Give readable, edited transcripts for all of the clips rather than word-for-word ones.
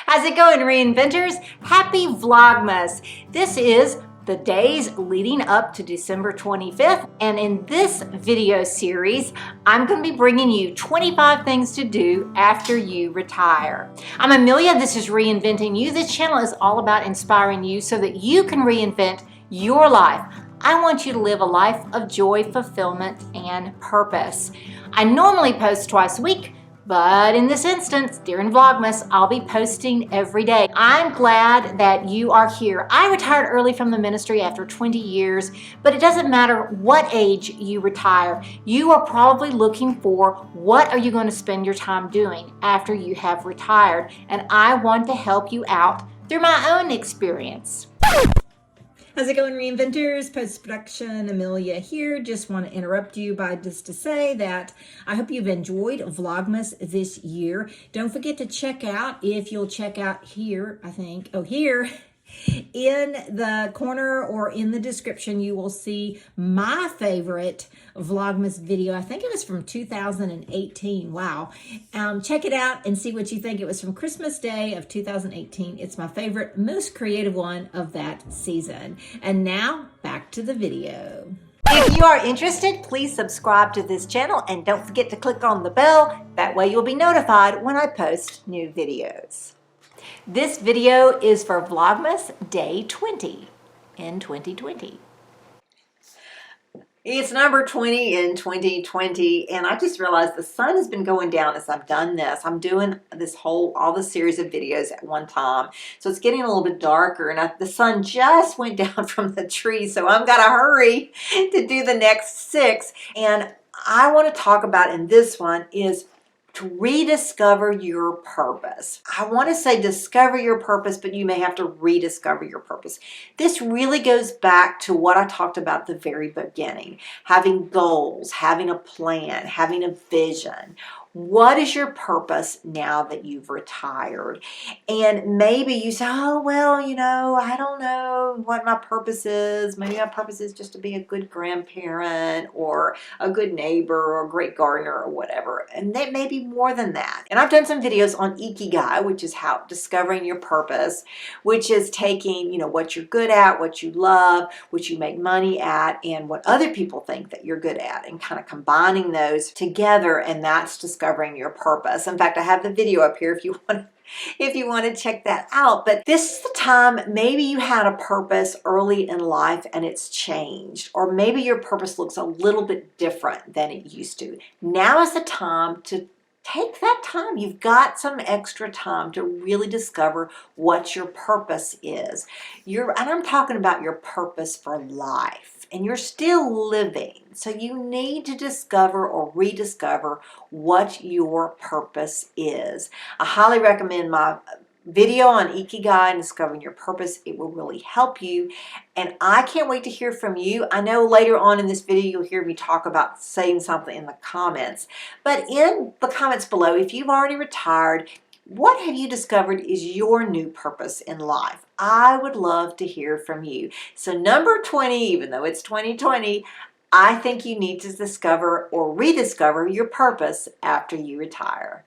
How's it going, reinventors? Happy Vlogmas. This is the days leading up to December 25th. And in this video series, I'm going to be bringing you 25 things to do after you retire. I'm Amelia. This is Reinventing You. This channel is all about inspiring you so that you can reinvent your life. I want you to live a life of joy, fulfillment, and purpose. I normally post twice a week, but in this instance, during Vlogmas, I'll be posting every day. I'm glad that you are here. I retired early from the ministry after 20 years, but it doesn't matter what age you retire. You are probably looking for what are you going to spend your time doing after you have retired, and I want to help you out through my own experience. How's it going, reinventors? Post-production Amelia here. Just want to interrupt you by just to say that I hope you've enjoyed Vlogmas this year. Don't forget to check out, if you'll check out here, I think, here in the corner or in the description, you will see my favorite Vlogmas video. I think it was from 2018. Wow. Check it out and see what you think. It was from Christmas Day of 2018. It's my favorite, most creative one of that season. And now back to the video. If you are interested, please subscribe to this channel and don't forget to click on the bell. That way you'll be notified when I post new videos. This video is for Vlogmas Day 20 in 2020. It's number 20 in 2020, and I just realized the sun has been going down as I've done this. I'm doing all the series of videos at one time, so it's getting a little bit darker, and the sun just went down from the tree, so I've got to hurry to do the next 6. And I want to talk about in this one is to rediscover your purpose. I want to say discover your purpose, but you may have to rediscover your purpose. This really goes back to what I talked about at the very beginning. Having goals, having a plan, having a vision. What is your purpose now that you've retired? And maybe you say, oh, well, you know, I don't know what my purpose is. Maybe my purpose is just to be a good grandparent or a good neighbor or a great gardener or whatever. And that may be more than that. And I've done some videos on Ikigai, which is how discovering your purpose, which is taking, you know, what you're good at, what you love, what you make money at, and what other people think that you're good at, and kind of combining those together, and that's discovering your purpose. In fact, I have the video up here if you want to check that out. But this is the time, maybe you had a purpose early in life and it's changed, or maybe your purpose looks a little bit different than it used to. Now is the time to take that time. You've got some extra time to really discover what your purpose is. And I'm talking about your purpose for life. And you're still living. So you need to discover or rediscover what your purpose is. I highly recommend my video on Ikigai and discovering your purpose. It will really help you. And I can't wait to hear from you. I know later on in this video, you'll hear me talk about saying something in the comments. But in the comments below, if you've already retired, what have you discovered is your new purpose in life? I would love to hear from you. So number 20, even though it's 2020, I think you need to discover or rediscover your purpose after you retire.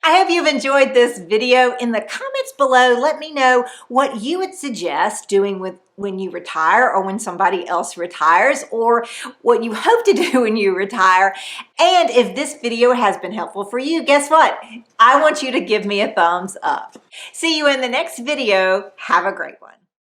I hope you've enjoyed this video. In the comments below, let me know what you would suggest doing when you retire, or when somebody else retires, or what you hope to do when you retire. And if this video has been helpful for you, guess what? I want you to give me a thumbs up. See you in the next video. Have a great one.